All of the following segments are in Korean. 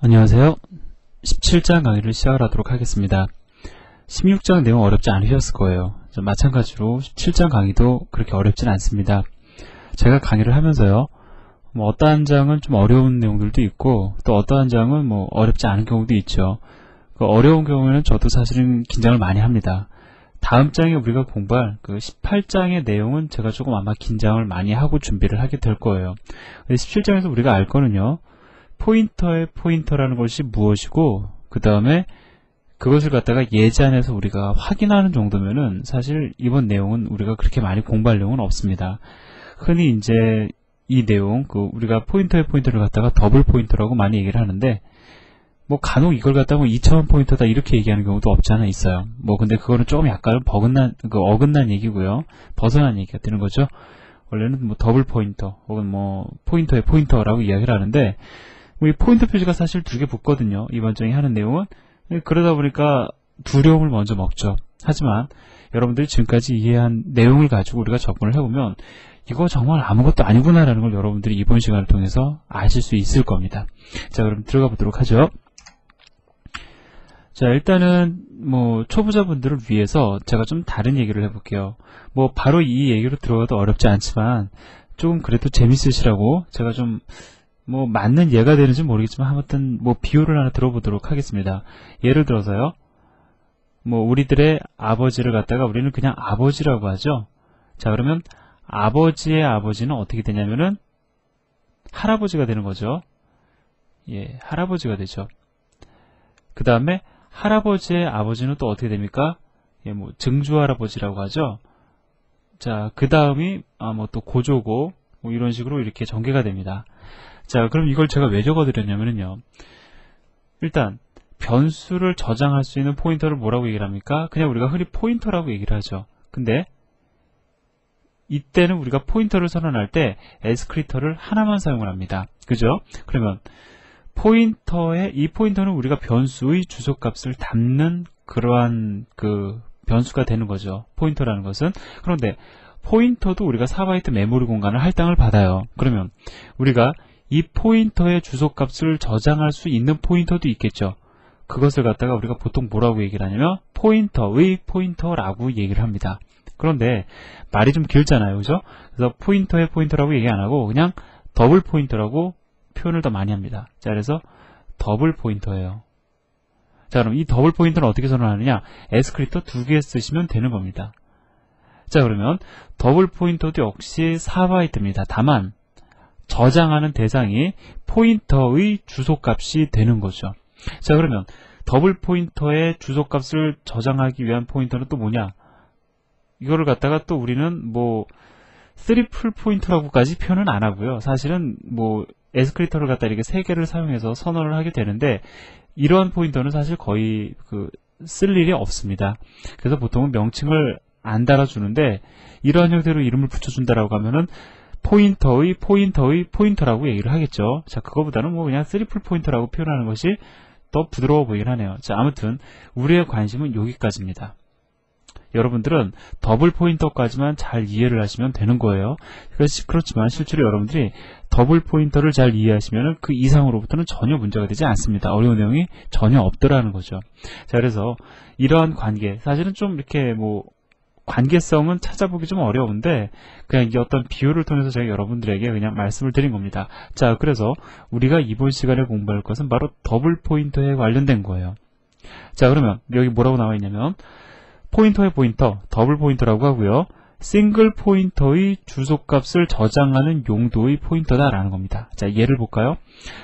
안녕하세요. 17장 강의를 시작하도록 하겠습니다. 16장 내용 어렵지 않으셨을 거예요. 마찬가지로 17장 강의도 그렇게 어렵진 않습니다. 제가 강의를 하면서요, 어떠한 장은 좀 어려운 내용들도 있고, 또 어떠한 장은 어렵지 않은 경우도 있죠. 그 어려운 경우에는 저도 사실은 긴장을 많이 합니다. 다음 장에 우리가 공부할 그 18장의 내용은 제가 조금 아마 긴장을 많이 하고 준비를 하게 될 거예요. 17장에서 우리가 알 거는요, 포인터의 포인터라는 것이 무엇이고, 그 다음에 그것을 갖다가 예제안에서 우리가 확인하는 정도면은 사실 이번 내용은 우리가 그렇게 많이 공부할 내용은 없습니다. 흔히 이제 이 내용, 우리가 포인터의 포인터를 갖다가 더블 포인터라고 많이 얘기를 하는데, 간혹 이걸 갖다가 2차원 포인터다 이렇게 얘기하는 경우도 없지 않아 있어요. 근데 그거는 조금 약간 어긋난 얘기고요. 벗어난 얘기가 되는 거죠. 원래는 더블 포인터, 혹은 포인터의 포인터라고 이야기를 하는데, 이 포인터 표시가 사실 두 개 붙거든요. 이번 장에 하는 내용은. 그러다 보니까 두려움을 먼저 먹죠. 하지만 여러분들이 지금까지 이해한 내용을 가지고 우리가 접근을 해보면 이거 정말 아무것도 아니구나라는 걸 여러분들이 이번 시간을 통해서 아실 수 있을 겁니다. 자, 그럼 들어가 보도록 하죠. 자, 일단은 초보자분들을 위해서 제가 좀 다른 얘기를 해볼게요. 바로 이 얘기로 들어가도 어렵지 않지만 조금 그래도 재밌으시라고 제가 좀 맞는 예가 되는지 모르겠지만 아무튼 비유를 하나 들어보도록 하겠습니다. 예를 들어서요, 우리들의 아버지를 갖다가 우리는 그냥 아버지라고 하죠. 자, 그러면 아버지의 아버지는 어떻게 되냐면은 할아버지가 되는 거죠. 예, 할아버지가 되죠. 그 다음에 할아버지의 아버지는 또 어떻게 됩니까? 예, 증조할아버지라고 하죠. 자, 그 다음이 또 고조고 이런 식으로 이렇게 전개가 됩니다. 자, 그럼 이걸 제가 왜 적어드렸냐면요, 일단 변수를 저장할 수 있는 포인터를 뭐라고 얘기를 합니까? 그냥 우리가 흔히 포인터라고 얘기를 하죠. 근데 이때는 우리가 포인터를 선언할 때 에스크리터를 하나만 사용을 합니다. 그죠? 그러면 이 포인터는 우리가 변수의 주소값을 담는 그러한 변수가 되는 거죠. 포인터라는 것은. 그런데 포인터도 우리가 4바이트 메모리 공간을 할당을 받아요. 그러면 우리가 이 포인터의 주소값을 저장할 수 있는 포인터도 있겠죠. 그것을 갖다가 우리가 보통 뭐라고 얘기를 하냐면 포인터의 포인터라고 얘기를 합니다. 그런데 말이 좀 길잖아요. 그죠? 그래서 포인터의 포인터라고 얘기 안 하고 그냥 더블 포인터라고 표현을 더 많이 합니다. 자, 그래서 더블 포인터예요. 자, 그럼 이 더블 포인터는 어떻게 선언하느냐? 에스크리터 2개 쓰시면 되는 겁니다. 자, 그러면 더블 포인터도 역시 4바이트입니다. 다만 저장하는 대상이 포인터의 주소값이 되는 거죠. 자, 그러면 더블 포인터의 주소값을 저장하기 위한 포인터는 또 뭐냐? 이거를 갖다가 또 우리는 트리플 포인터라고까지 표현은 안 하고요. 사실은 에스크리터를 갖다 이렇게 3개를 사용해서 선언을 하게 되는데, 이러한 포인터는 사실 거의 쓸 일이 없습니다. 그래서 보통은 명칭을 안 달아주는데, 이러한 형태로 이름을 붙여준다라고 하면은 포인터의 포인터라고 얘기를 하겠죠. 자, 그거보다는 그냥 트리플 포인터라고 표현하는 것이 더 부드러워 보이긴 하네요. 자, 아무튼 우리의 관심은 여기까지입니다. 여러분들은 더블 포인터까지만 잘 이해를 하시면 되는 거예요. 그렇지만 실제로 여러분들이 더블 포인터를 잘 이해하시면 그 이상으로부터는 전혀 문제가 되지 않습니다. 어려운 내용이 전혀 없더라는 거죠. 자, 그래서 이러한 관계, 사실은 좀 이렇게 관계성은 찾아보기 좀 어려운데 그냥 이 어떤 비유를 통해서 제가 여러분들에게 그냥 말씀을 드린 겁니다. 자, 그래서 우리가 이번 시간에 공부할 것은 바로 더블 포인터에 관련된 거예요. 자, 그러면 여기 뭐라고 나와 있냐면 포인터의 포인터, 더블 포인터라고 하고요. 싱글 포인터의 주소값을 저장하는 용도의 포인터다라는 겁니다. 자, 예를 볼까요?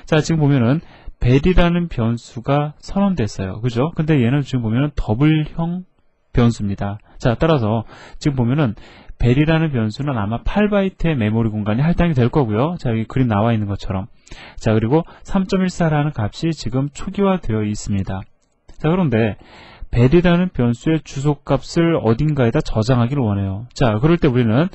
자, 지금 보면은 벨이라는 변수가 선언됐어요. 그죠? 근데 얘는 지금 보면은 더블형 변수입니다. 자, 따라서 지금 보면은 벨이라는 변수는 아마 8바이트의 메모리 공간이 할당이 될 거고요. 자, 여기 그림 나와 있는 것처럼. 자, 그리고 3.14라는 값이 지금 초기화되어 있습니다. 자, 그런데 벨이라는 변수의 주소값을 어딘가에다 저장하기를 원해요. 자, 그럴 때 우리는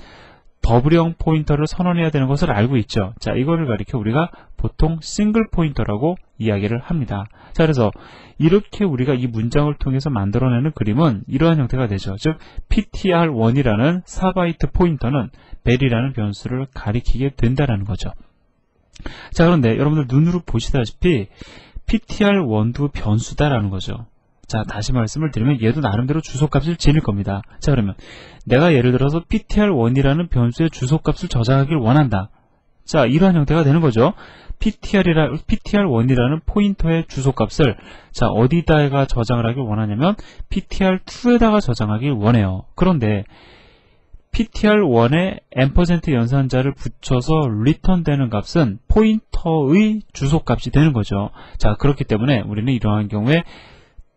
더블형 포인터를 선언해야 되는 것을 알고 있죠. 자, 이거를 가리켜 우리가 보통 싱글 포인터라고 이야기를 합니다. 자, 그래서 이렇게 우리가 이 문장을 통해서 만들어내는 그림은 이러한 형태가 되죠. 즉, ptr1이라는 4바이트 포인터는 벨이라는 변수를 가리키게 된다는 거죠. 자, 그런데 여러분들 눈으로 보시다시피 ptr1도 변수다라는 거죠. 자, 다시 말씀을 드리면 얘도 나름대로 주소값을 지닐 겁니다. 자, 그러면 내가 예를 들어서 ptr1이라는 변수의 주소값을 저장하길 원한다. 자, 이러한 형태가 되는 거죠. ptr1이라는 포인터의 주소값을 자, 어디다가 저장을 하길 원하냐면 ptr2에다가 저장하길 원해요. 그런데 ptr1에 ampersand 연산자를 붙여서 리턴되는 값은 포인터의 주소값이 되는 거죠. 자, 그렇기 때문에 우리는 이러한 경우에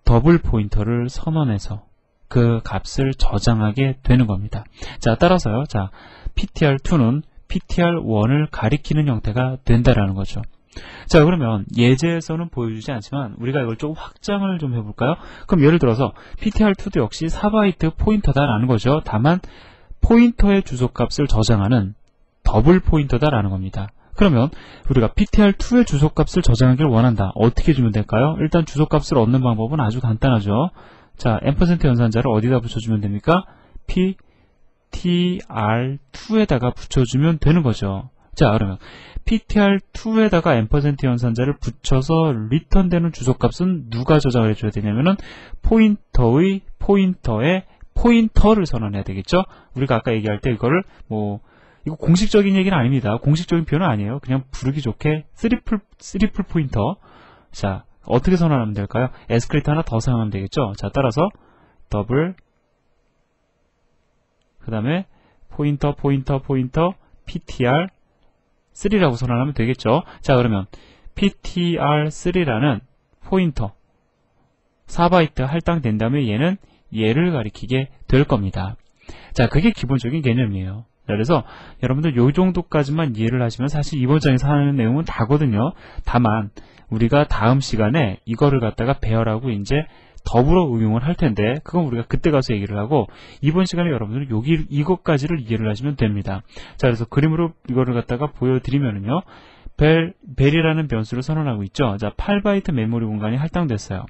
더블 포인터를 선언해서 그 값을 저장하게 되는 겁니다. 자, 따라서요. 자, ptr2는 ptr1을 가리키는 형태가 된다라는 거죠. 자, 그러면 예제에서는 보여주지 않지만 우리가 이걸 조금 확장을 좀 해볼까요? 그럼 예를 들어서 ptr2도 역시 4바이트 포인터다라는 거죠. 다만 포인터의 주소값을 저장하는 더블 포인터다라는 겁니다. 그러면 우리가 ptr2의 주소값을 저장하기를 원한다. 어떻게 주면 될까요? 일단 주소값을 얻는 방법은 아주 간단하죠. 자, ampersand 연산자를 어디다 붙여주면 됩니까? ptr2에다가 붙여주면 되는 거죠. 자, 그러면 ptr2에다가 ampersand 연산자를 붙여서 리턴되는 주소값은 누가 저장을 해줘야 되냐면은 포인터의 포인터에 포인터를 선언해야 되겠죠? 우리가 아까 얘기할 때 이거를 이거 공식적인 얘기는 아닙니다. 공식적인 표현은 아니에요. 그냥 부르기 좋게 쓰리플 포인터. 자, 어떻게 선언하면 될까요? 에스크리터 하나 더 사용하면 되겠죠? 자, 따라서 더블 그 다음에 포인터 ptr3라고 선언하면 되겠죠? 자, 그러면 ptr3라는 포인터 4바이트 할당된 다음에 얘를 가리키게 될 겁니다. 자, 그게 기본적인 개념이에요. 그래서 여러분들 요 정도까지만 이해를 하시면 사실 이번 장에서 하는 내용은 다거든요. 다만 우리가 다음 시간에 이거를 갖다가 배열하고 이제 더불어 응용을 할 텐데 그건 우리가 그때 가서 얘기를 하고 이번 시간에 여러분들은 이것까지를 이해를 하시면 됩니다. 자, 그래서 그림으로 이거를 갖다가 보여드리면은요. 벨이라는 변수를 선언하고 있죠. 자, 8바이트 메모리 공간이 할당됐어요.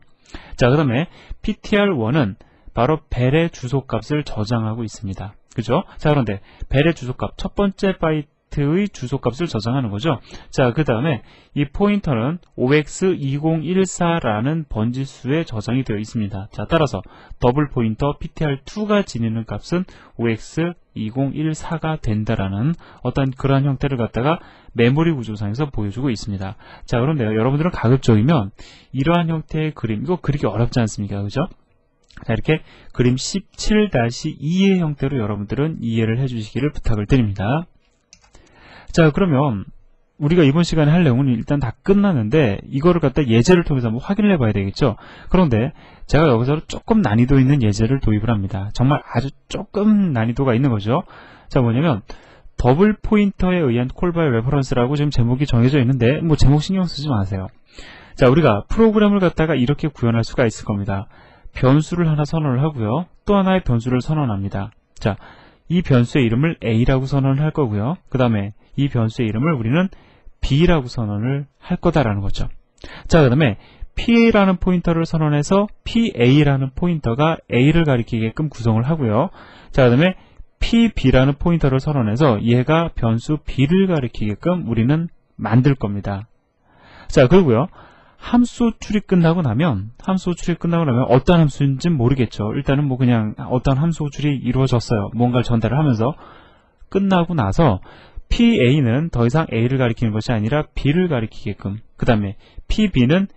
자, 그 다음에 ptr1은 바로 벨의 주소값을 저장하고 있습니다. 그죠? 자, 그런데 벨의 주소값, 첫 번째 바이트의 주소값을 저장하는 거죠. 자, 그 다음에 이 포인터는 OX2014라는 번지수에 저장이 되어 있습니다. 자, 따라서 더블 포인터 ptr2가 지니는 값은 OX2014가 된다라는 어떤 그러한 형태를 갖다가 메모리 구조상에서 보여주고 있습니다. 자, 그런데요, 여러분들은 가급적이면 이러한 형태의 그림, 이거 그리기 어렵지 않습니까? 그죠? 자, 이렇게 그림 17-2의 형태로 여러분들은 이해를 해주시기를 부탁을 드립니다. 자, 그러면 우리가 이번 시간에 할 내용은 일단 다 끝났는데 이거를 갖다 예제를 통해서 한번 확인을 해봐야 되겠죠. 그런데 제가 여기서 조금 난이도 있는 예제를 도입을 합니다. 정말 아주 조금 난이도가 있는 거죠. 자, 뭐냐면 더블 포인터에 의한 콜 바이 레퍼런스라고 지금 제목이 정해져 있는데 제목 신경 쓰지 마세요. 자, 우리가 프로그램을 갖다가 이렇게 구현할 수가 있을 겁니다. 변수를 하나 선언을 하고요. 또 하나의 변수를 선언합니다. 자, 이 변수의 이름을 A라고 선언을 할 거고요. 그 다음에 이 변수의 이름을 우리는 B라고 선언을 할 거다라는 거죠. 자, 그 다음에 PA라는 포인터를 선언해서 PA라는 포인터가 A를 가리키게끔 구성을 하고요. 자, 그 다음에 PB라는 포인터를 선언해서 얘가 변수 B를 가리키게끔 우리는 만들 겁니다. 자, 그리고요. 함수 호출이 끝나고 나면 어떤 함수인지는 모르겠죠. 일단은 그냥 어떤 함수 호출이 이루어졌어요. 뭔가를 전달을 하면서 끝나고 나서 PA는 더 이상 A를 가리키는 것이 아니라 B를 가리키게끔, 그 다음에 PB는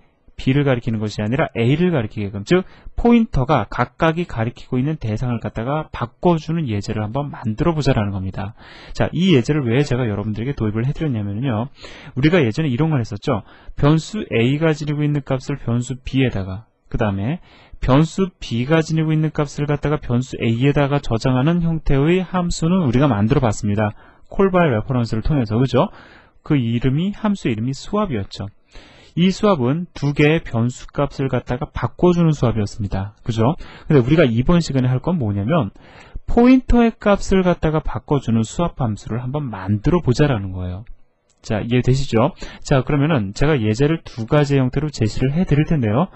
B를 가리키는 것이 아니라 A를 가리키게끔, 즉 포인터가 각각이 가리키고 있는 대상을 갖다가 바꿔주는 예제를 한번 만들어 보자라는 겁니다. 자, 이 예제를 왜 제가 여러분들에게 도입을 해드렸냐면요, 우리가 예전에 이런 걸 했었죠. 변수 A가 지니고 있는 값을 변수 B에다가, 그 다음에 변수 B가 지니고 있는 값을 갖다가 변수 A에다가 저장하는 형태의 함수는 우리가 만들어 봤습니다. 콜 바이 레퍼런스를 통해서, 그죠? 그 함수의 이름이 수압이었죠. 이 수압은 두 개의 변수 값을 갖다가 바꿔주는 수압이었습니다. 그죠? 근데 우리가 이번 시간에 할 건 뭐냐면 포인터의 값을 갖다가 바꿔주는 수압 함수를 한번 만들어 보자라는 거예요. 자, 이해되시죠? 자, 그러면은 제가 예제를 두 가지 형태로 제시를 해 드릴 텐데요.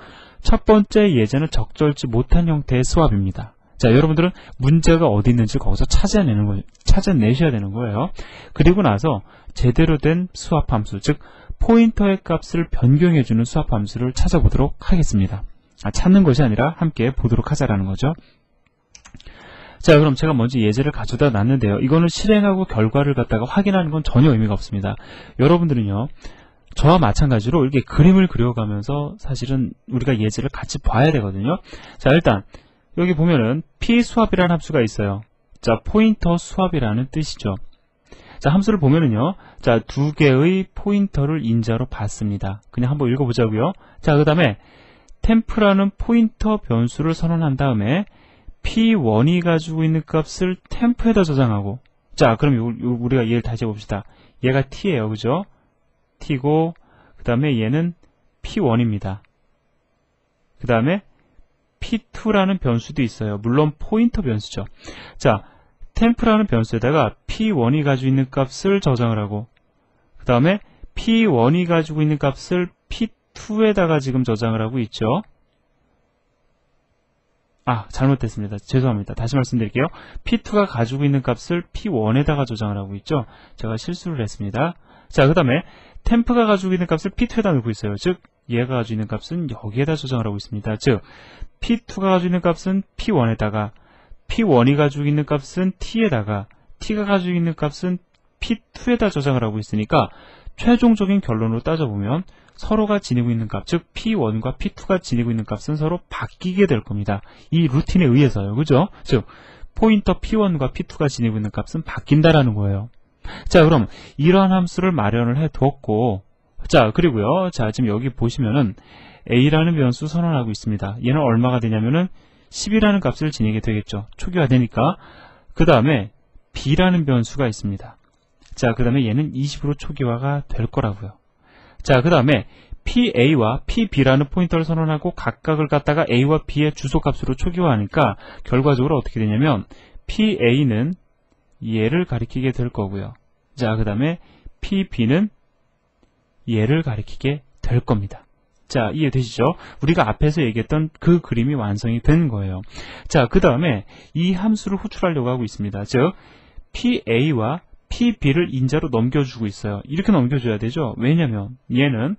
첫 번째 예제는 적절치 못한 형태의 수압입니다. 자, 여러분들은 문제가 어디 있는지 거기서 찾아내셔야 되는 거예요. 그리고 나서 제대로 된 수압 함수, 즉 포인터의 값을 변경해주는 수합 함수를 찾아보도록 하겠습니다. 찾는 것이 아니라 함께 보도록 하자라는 거죠. 자, 그럼 제가 먼저 예제를 가져다 놨는데요. 이거는 실행하고 결과를 갖다가 확인하는 건 전혀 의미가 없습니다. 여러분들은요, 저와 마찬가지로 이렇게 그림을 그려가면서 사실은 우리가 예제를 같이 봐야 되거든요. 자, 일단 여기 보면은 p수합이라는 함수가 있어요. 자, 포인터 수합이라는 뜻이죠. 자, 함수를 보면은요, 자, 두 개의 포인터를 인자로 받습니다. 그냥 한번 읽어보자고요. 자, 그 다음에 템프라는 포인터 변수를 선언한 다음에 p1이 가지고 있는 값을 템프에다 저장하고, 자, 그럼 우리가 얘를 다시 해봅시다. 얘가 t예요, 그죠? t고, 그 다음에 얘는 p1입니다. 그 다음에 p2라는 변수도 있어요. 물론 포인터 변수죠. 자, 템프라는 변수에다가 p1이 가지고 있는 값을 저장을 하고, 그 다음에 p1이 가지고 있는 값을 p2에다가 지금 저장을 하고 있죠. 잘못됐습니다. 죄송합니다. 다시 말씀드릴게요. p2가 가지고 있는 값을 p1에다가 저장을 하고 있죠. 제가 실수를 했습니다. 자, 그 다음에 템프가 가지고 있는 값을 p2에다 넣고 있어요. 즉, 얘가 가지고 있는 값은 여기에다 저장을 하고 있습니다. 즉, p2가 가지고 있는 값은 p1에다가, p1이 가지고 있는 값은 t에다가, t가 가지고 있는 값은 p2에다 저장을 하고 있으니까 최종적인 결론으로 따져보면 서로가 지니고 있는 값, 즉 p1과 p2가 지니고 있는 값은 서로 바뀌게 될 겁니다. 이 루틴에 의해서요. 그죠? 즉, 포인터 p1과 p2가 지니고 있는 값은 바뀐다라는 거예요. 자, 그럼 이러한 함수를 마련을 해 두었고, 자, 그리고요. 자, 지금 여기 보시면은 a라는 변수 선언하고 있습니다. 얘는 얼마가 되냐면은 10이라는 값을 지니게 되겠죠. 초기화되니까. 그 다음에 b라는 변수가 있습니다. 자, 그 다음에 얘는 20으로 초기화가 될 거라고요. 자, 그 다음에 PA와 PB라는 포인터를 선언하고 각각을 갖다가 A와 B의 주소값으로 초기화하니까 결과적으로 어떻게 되냐면 PA는 얘를 가리키게 될 거고요. 자, 그 다음에 PB는 얘를 가리키게 될 겁니다. 자, 이해되시죠? 우리가 앞에서 얘기했던 그 그림이 완성이 된 거예요. 자, 그 다음에 이 함수를 호출하려고 하고 있습니다. 즉, PA와 PB를 인자로 넘겨주고 있어요. 이렇게 넘겨줘야 되죠. 왜냐면 얘는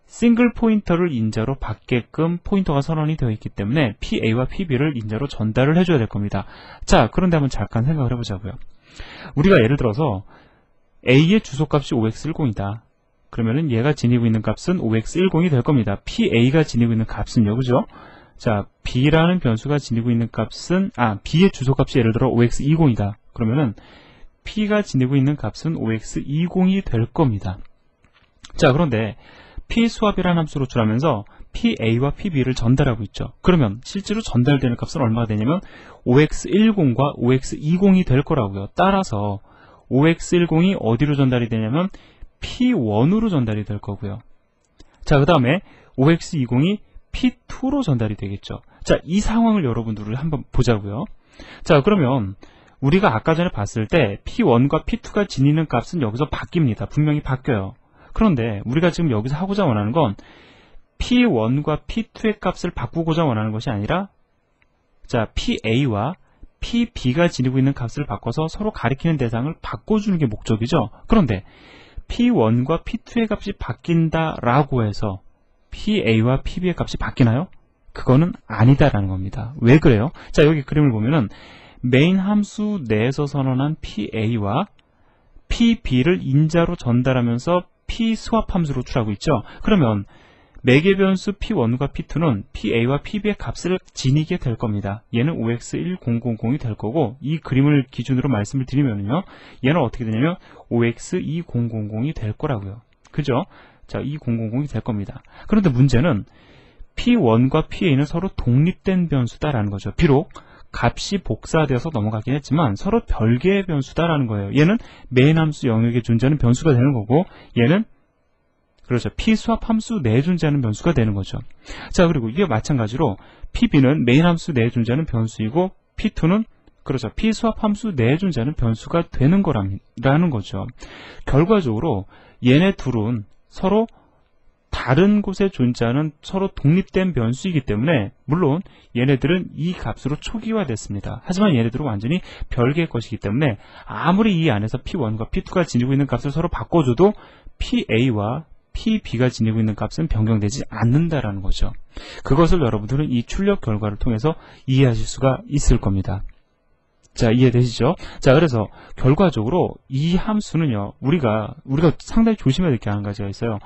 싱글 포인터를 인자로 받게끔 포인터가 선언이 되어 있기 때문에 PA와 PB를 인자로 전달을 해줘야 될 겁니다. 자, 그런데 한번 잠깐 생각을 해보자고요. 우리가 예를 들어서 A의 주소값이 5x10이다. 그러면은 얘가 지니고 있는 값은 5x10이 될 겁니다. PA가 지니고 있는 값은요, 그죠? 자, B라는 변수가 지니고 있는 값은, B의 주소값이 예를 들어 5x20이다. 그러면은 P가 지니고 있는 값은 5x20이 될 겁니다. 자, 그런데 P수합이라는 함수를 호출하면서 PA와 PB를 전달하고 있죠. 그러면 실제로 전달되는 값은 얼마가 되냐면 5x10과 5x20이 될 거라고요. 따라서 5x10이 어디로 전달이 되냐면 P1으로 전달이 될 거고요. 자, 그 다음에 5x20이 P2로 전달이 되겠죠. 자, 이 상황을 여러분들이 한번 보자고요. 자, 그러면 우리가 아까 전에 봤을 때 P1과 P2가 지니는 값은 여기서 바뀝니다. 분명히 바뀌어요. 그런데 우리가 지금 여기서 하고자 원하는 건 P1과 P2의 값을 바꾸고자 원하는 것이 아니라, 자, PA와 PB가 지니고 있는 값을 바꿔서 서로 가리키는 대상을 바꿔주는 게 목적이죠. 그런데 P1과 P2의 값이 바뀐다라고 해서 PA와 PB의 값이 바뀌나요? 그거는 아니다라는 겁니다. 왜 그래요? 자, 여기 그림을 보면은 메인 함수 내에서 선언한 PA와 PB를 인자로 전달하면서 P수합 함수로 호출하고 있죠. 그러면 매개 변수 P1과 P2는 PA와 PB의 값을 지니게 될 겁니다. 얘는 5x1000이 될 거고, 이 그림을 기준으로 말씀을 드리면요, 얘는 어떻게 되냐면 5x2000이 될 거라고요. 그죠? 자, 2000이 될 겁니다. 그런데 문제는 P1과 PA는 서로 독립된 변수다라는 거죠. 비록 값이 복사되어서 넘어가긴 했지만 서로 별개의 변수다라는 거예요. 얘는 메인 함수 영역에 존재하는 변수가 되는 거고, 얘는 그렇죠, P수합 함수 내에 존재하는 변수가 되는 거죠. 자, 그리고 이게 마찬가지로 PB는 메인 함수 내에 존재하는 변수이고, P2는 그렇죠, P수합 함수 내에 존재하는 변수가 되는 거라는 거죠. 결과적으로 얘네 둘은 서로 다른 곳에 존재하는 서로 독립된 변수이기 때문에 물론 얘네들은 이 값으로 초기화됐습니다. 하지만 얘네들은 완전히 별개의 것이기 때문에 아무리 이 안에서 P1과 P2가 지니고 있는 값을 서로 바꿔줘도 PA와 PB가 지니고 있는 값은 변경되지 않는다라는 거죠. 그것을 여러분들은 이 출력 결과를 통해서 이해하실 수가 있을 겁니다. 자, 이해되시죠? 자, 그래서 결과적으로 이 함수는요, 우리가 상당히 조심해야 될 게 한 가지가 있어요.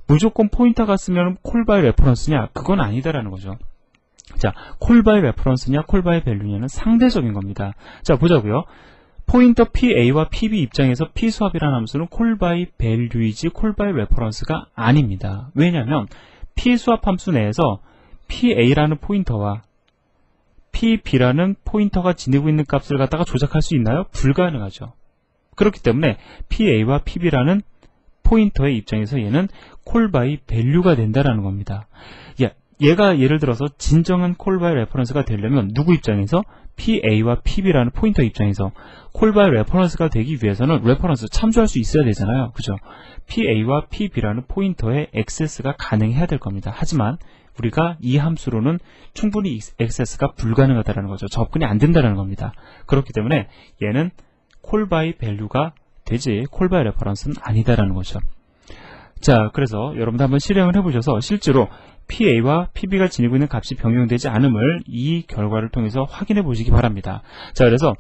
무조건 포인터가 쓰면 콜 바이 레퍼런스냐? 그건 아니다라는 거죠. 자, 콜 바이 레퍼런스냐, 콜 바이 밸류냐는 상대적인 겁니다. 자, 보자고요. 포인터 PA와 PB 입장에서 P수합이라는 함수는 콜 바이 밸류이지 콜 바이 레퍼런스가 아닙니다. 왜냐하면 P수합 함수 내에서 PA라는 포인터와 PB라는 포인터가 지니고 있는 값을 갖다가 조작할 수 있나요? 불가능하죠. 그렇기 때문에 PA와 PB라는 포인터의 입장에서 얘는 콜 바이 밸류가 된다라는 겁니다. 얘가 예를 들어서 진정한 콜 바이 레퍼런스가 되려면 누구 입장에서? PA와 PB라는 포인터 입장에서 콜 바이 레퍼런스가 되기 위해서는 레퍼런스 참조할 수 있어야 되잖아요. 그죠? PA와 PB라는 포인터에 액세스가 가능해야 될 겁니다. 하지만 우리가 이 함수로는 충분히 액세스가 불가능하다는 거죠. 접근이 안 된다는 겁니다. 그렇기 때문에 얘는 콜 바이 밸류가 되지 콜 바이 레퍼런스는 아니다라는 거죠. 자, 그래서 여러분들 한번 실행을 해보셔서 실제로 PA와 PB가 지니고 있는 값이 변경되지 않음을 이 결과를 통해서 확인해 보시기 바랍니다. 자, 그래서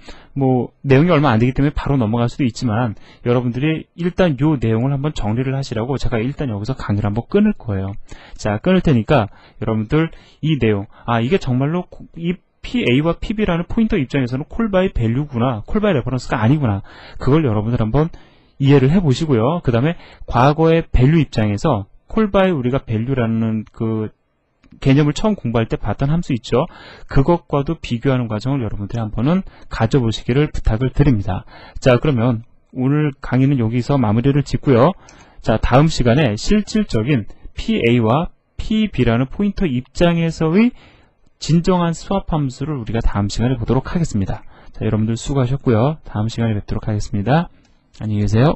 내용이 얼마 안 되기 때문에 바로 넘어갈 수도 있지만 여러분들이 일단 요 내용을 한번 정리를 하시라고 제가 일단 여기서 강의를 한번 끊을 거예요. 자, 끊을 테니까 여러분들 이 내용, 이게 정말로 이 PA와 PB라는 포인터 입장에서는 콜 바이 밸류구나, 콜 바이 레퍼런스가 아니구나, 그걸 여러분들 한번 이해를 해 보시고요. 그 다음에 과거의 밸류 입장에서 콜 바이 우리가 밸류라는 그 개념을 처음 공부할 때 봤던 함수 있죠. 그것과도 비교하는 과정을 여러분들이 한번은 가져보시기를 부탁을 드립니다. 자, 그러면 오늘 강의는 여기서 마무리를 짓고요. 자, 다음 시간에 실질적인 PA와 PB라는 포인터 입장에서의 진정한 수합 함수를 우리가 다음 시간에 보도록 하겠습니다. 자, 여러분들 수고하셨고요. 다음 시간에 뵙도록 하겠습니다. 안녕히 계세요.